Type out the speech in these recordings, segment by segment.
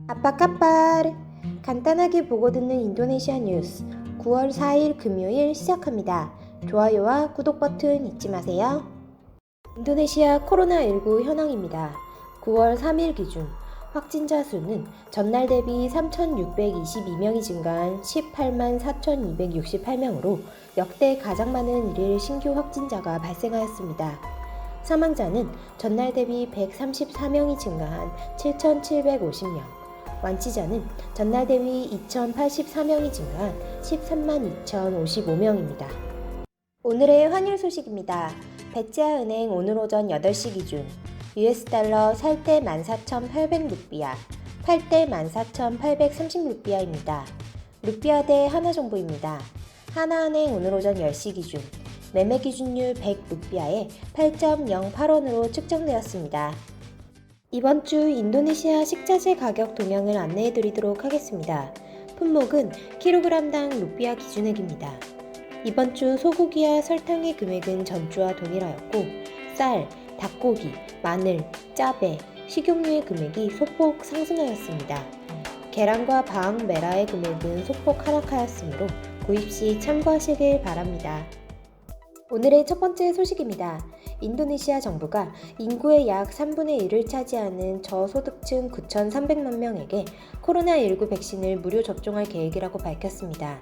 아빠까빨 간단하게 보고 듣는 인도네시아 뉴스 9월 4일 금요일 시작합니다. 좋아요와 구독 버튼 잊지 마세요. 인도네시아 코로나19 현황입니다. 9월 3일 기준 확진자 수는 전날 대비 3,622명이 증가한 18만 4,268명으로 역대 가장 많은 일일 신규 확진자가 발생하였습니다. 사망자는 전날 대비 134명이 증가한 7,750명, 완치자는 전날 대비 2,084명이 증가한 13만 2,055명입니다. 오늘의 환율 소식입니다. 베체아은행 오늘 오전 8시 기준 US 달러 살 때 14,800루피아, 팔 때 14,830루피아입니다. 루피아 대 하나 정보입니다. 하나은행 오늘 오전 10시 기준 매매 기준율 100루피아에 8.08원으로 측정되었습니다. 이번 주 인도네시아 식자재 가격 동향을 안내해 드리도록 하겠습니다. 품목은 킬로그램당 루피아 기준액입니다. 이번 주 소고기와 설탕의 금액은 전주와 동일하였고 쌀, 닭고기, 마늘, 짜배, 식용유의 금액이 소폭 상승하였습니다. 계란과 방, 메라의 금액은 소폭 하락하였으므로 구입 시 참고하시길 바랍니다. 오늘의 첫 번째 소식입니다. 인도네시아 정부가 인구의 약 3분의 1을 차지하는 저소득층 9,300만 명에게 코로나19 백신을 무료 접종할 계획이라고 밝혔습니다.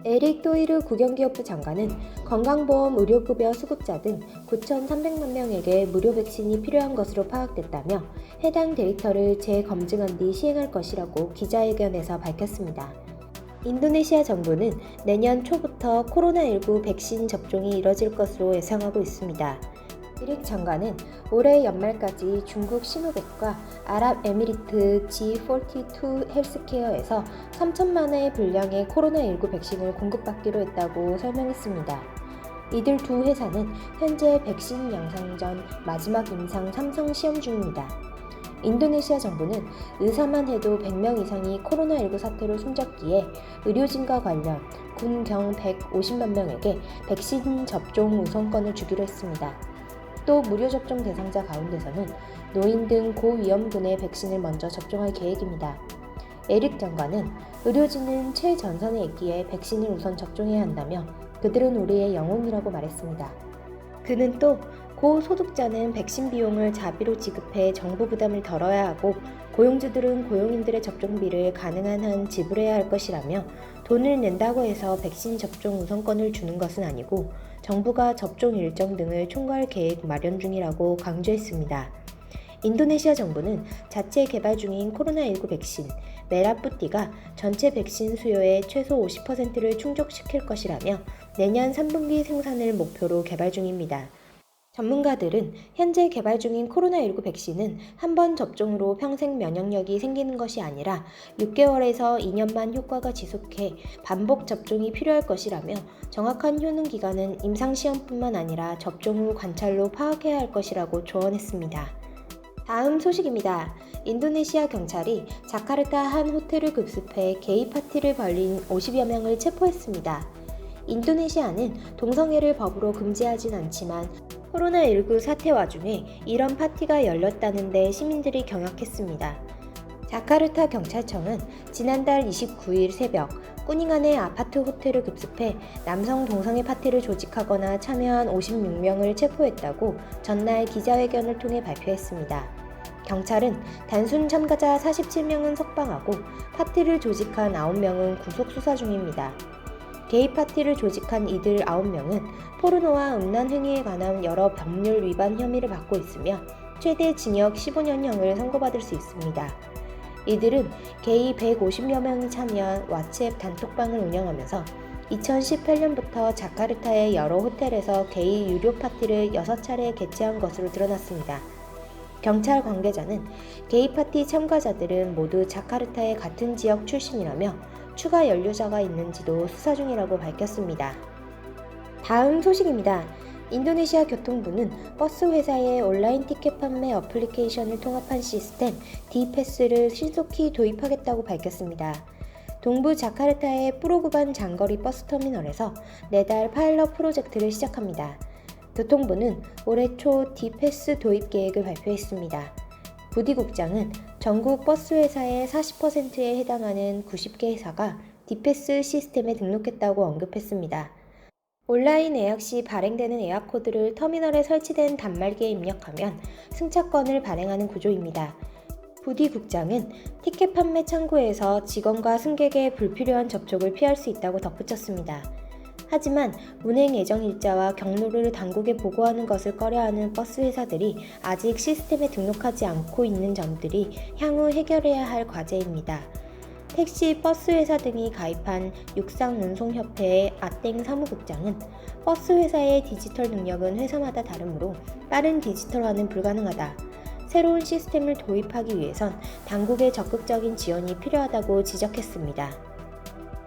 에릭 토이르 국영기업부 장관은 건강보험 의료급여 수급자 등 9,300만 명에게 무료 백신이 필요한 것으로 파악됐다며 해당 데이터를 재검증한 뒤 시행할 것이라고 기자회견에서 밝혔습니다. 인도네시아 정부는 내년 초부터 코로나19 백신 접종이 이뤄질 것으로 예상하고 있습니다. 에릭 장관은 올해 연말까지 중국 시노백과 아랍에미리트 G42 헬스케어에서 3천만의 분량의 코로나19 백신을 공급받기로 했다고 설명했습니다. 이들 두 회사는 현재 백신 양성 전 마지막 임상 3상 시험 중입니다. 인도네시아 정부는 의사만 해도 100명 이상이 코로나19 사태로 숨졌기에 의료진과 관련 군경 150만 명에게 백신 접종 우선권을 주기로 했습니다. 또 무료 접종 대상자 가운데서는 노인 등 고위험군의 백신을 먼저 접종할 계획입니다. 에릭 장관은 의료진은 최전선에 있기에 백신을 우선 접종해야 한다며 그들은 우리의 영웅이라고 말했습니다. 그는 또 고소득자는 백신 비용을 자비로 지급해 정부 부담을 덜어야 하고 고용주들은 고용인들의 접종비를 가능한 한 지불해야 할 것이라며 돈을 낸다고 해서 백신 접종 우선권을 주는 것은 아니고 정부가 접종 일정 등을 총괄 계획 마련 중이라고 강조했습니다. 인도네시아 정부는 자체 개발 중인 코로나19 백신 메라푸띠가 전체 백신 수요의 최소 50%를 충족시킬 것이라며 내년 3분기 생산을 목표로 개발 중입니다. 전문가들은 현재 개발 중인 코로나19 백신은 한 번 접종으로 평생 면역력이 생기는 것이 아니라 6개월에서 2년만 효과가 지속해 반복 접종이 필요할 것이라며 정확한 효능 기간은 임상시험뿐만 아니라 접종 후 관찰로 파악해야 할 것이라고 조언했습니다. 다음 소식입니다. 인도네시아 경찰이 자카르타 한 호텔을 급습해 게이 파티를 벌린 50여 명을 체포했습니다. 인도네시아는 동성애를 법으로 금지하진 않지만 코로나19 사태 와중에 이런 파티가 열렸다는데 시민들이 경악했습니다. 자카르타 경찰청은 지난달 29일 새벽 꾸닝안의 아파트 호텔을 급습해 남성 동성애 파티를 조직하거나 참여한 56명을 체포했다고 전날 기자회견을 통해 발표했습니다. 경찰은 단순 참가자 47명은 석방하고 파티를 조직한 9명은 구속 수사 중입니다. 게이 파티를 조직한 이들 9명은 포르노와 음란 행위에 관한 여러 법률 위반 혐의를 받고 있으며 최대 징역 15년형을 선고받을 수 있습니다. 이들은 게이 150여 명이 참여한 왓츠앱 단톡방을 운영하면서 2018년부터 자카르타의 여러 호텔에서 게이 유료 파티를 6차례 개최한 것으로 드러났습니다. 경찰 관계자는 게이 파티 참가자들은 모두 자카르타의 같은 지역 출신이라며 추가 연루자가 있는지도 수사 중이라고 밝혔습니다. 다음 소식입니다. 인도네시아 교통부는 버스 회사의 온라인 티켓 판매 어플리케이션을 통합한 시스템 D패스를 신속히 도입하겠다고 밝혔습니다. 동부 자카르타의 프로구반 장거리 버스터미널에서 내달 파일럿 프로젝트를 시작합니다. 교통부는 올해 초 D패스 도입 계획을 발표했습니다. 부디국장은 전국 버스 회사의 40%에 해당하는 90개 회사가 디패스 시스템에 등록했다고 언급했습니다. 온라인 예약 시 발행되는 예약 코드를 터미널에 설치된 단말기에 입력하면 승차권을 발행하는 구조입니다. 부디 국장은 티켓 판매 창구에서 직원과 승객의 불필요한 접촉을 피할 수 있다고 덧붙였습니다. 하지만 운행 예정 일자와 경로를 당국에 보고하는 것을 꺼려하는 버스 회사들이 아직 시스템에 등록하지 않고 있는 점들이 향후 해결해야 할 과제입니다. 택시, 버스 회사 등이 가입한 육상운송협회의 아땡 사무국장은 버스 회사의 디지털 능력은 회사마다 다르므로 빠른 디지털화는 불가능하다. 새로운 시스템을 도입하기 위해선 당국의 적극적인 지원이 필요하다고 지적했습니다.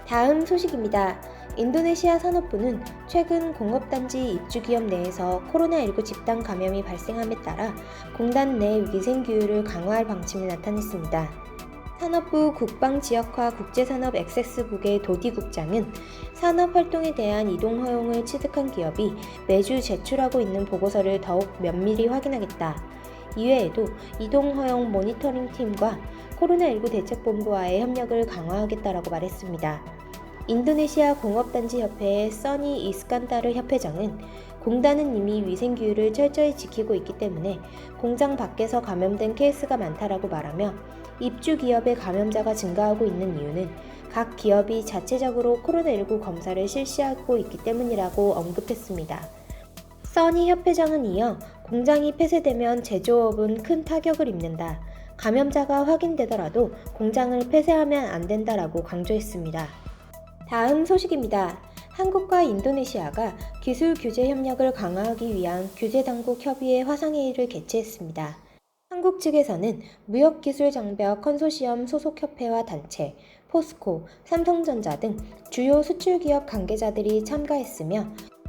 다음 소식입니다. 인도네시아 산업부는 최근 공업단지 입주기업 내에서 코로나19 집단 감염이 발생함에 따라 공단 내 위생규율을 강화할 방침을 나타냈습니다. 산업부 국방지역화 국제산업 액세스국의 도디국장은 산업활동에 대한 이동 허용을 취득한 기업이 매주 제출하고 있는 보고서를 더욱 면밀히 확인하겠다. 이외에도 이동 허용 모니터링 팀과 코로나19 대책본부와의 협력을 강화하겠다라고 말했습니다. 인도네시아 공업단지협회의 써니 이스칸다르 협회장은 공단은 이미 위생규율을 철저히 지키고 있기 때문에 공장 밖에서 감염된 케이스가 많다라고 말하며 입주 기업의 감염자가 증가하고 있는 이유는 각 기업이 자체적으로 코로나19 검사를 실시하고 있기 때문이라고 언급했습니다. 써니 협회장은 이어 공장이 폐쇄되면 제조업은 큰 타격을 입는다. 감염자가 확인되더라도 공장을 폐쇄하면 안 된다라고 강조했습니다. 다음 소식입니다. 한국과 인도네시아가 기술 규제 협력을 강화하기 위한 규제당국 협의회 화상회의를 개최했습니다. 한국 측에서는 무역기술장벽 컨소시엄 소속협회와 단체, 포스코, 삼성전자 등 주요 수출기업 관계자들이 참가했으며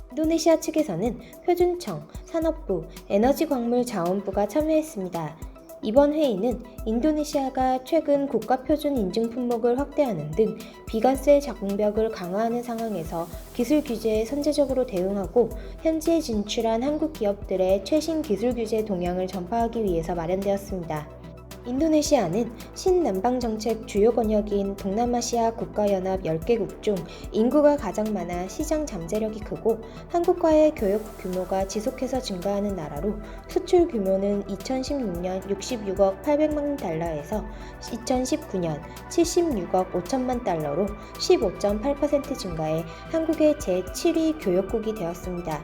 인도네시아 측에서는 표준청, 산업부, 에너지광물자원부가 참여했습니다. 이번 회의는 인도네시아가 최근 국가표준 인증 품목을 확대하는 등 비관세 장벽을 강화하는 상황에서 기술 규제에 선제적으로 대응하고 현지에 진출한 한국 기업들의 최신 기술 규제 동향을 전파하기 위해서 마련되었습니다. 인도네시아는 신남방정책 주요 권역인 동남아시아 국가연합 10개국 중 인구가 가장 많아 시장 잠재력이 크고 한국과의 교역 규모가 지속해서 증가하는 나라로 수출 규모는 2016년 66억 800만 달러에서 2019년 76억 5천만 달러로 15.8% 증가해 한국의 제7위 교역국이 되었습니다.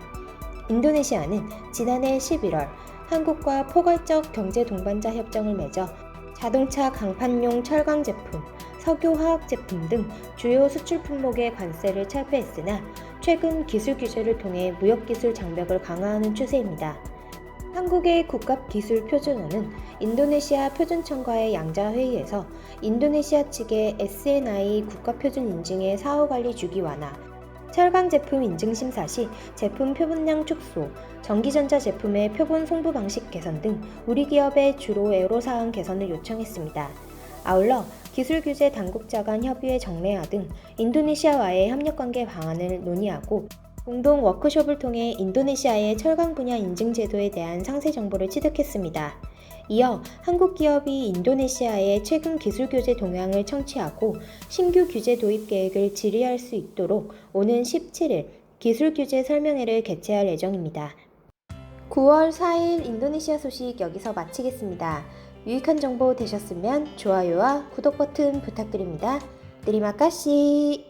인도네시아는 지난해 11월 한국과 포괄적 경제 동반자 협정을 맺어 자동차 강판용 철강 제품, 석유 화학 제품 등 주요 수출 품목의 관세를 철폐했으나 최근 기술 규제를 통해 무역기술 장벽을 강화하는 추세입니다. 한국의 국가기술표준원은 인도네시아 표준청과의 양자회의에서 인도네시아 측의 SNI 국가표준 인증의 사후관리 주기 완화, 철강 제품 인증 심사 시 제품 표본량 축소, 전기전자 제품의 표본 송부 방식 개선 등 우리 기업의 주로 애로사항 개선을 요청했습니다. 아울러 기술규제 당국자 간 협의회 정례화 등 인도네시아와의 협력관계 방안을 논의하고 공동 워크숍을 통해 인도네시아의 철강 분야 인증 제도에 대한 상세 정보를 취득했습니다. 이어 한국 기업이 인도네시아의 최근 기술 규제 동향을 청취하고 신규 규제 도입 계획을 질의할 수 있도록 오는 17일 기술 규제 설명회를 개최할 예정입니다. 9월 4일 인도네시아 소식 여기서 마치겠습니다. 유익한 정보 되셨으면 좋아요와 구독 버튼 부탁드립니다. 테리마카시.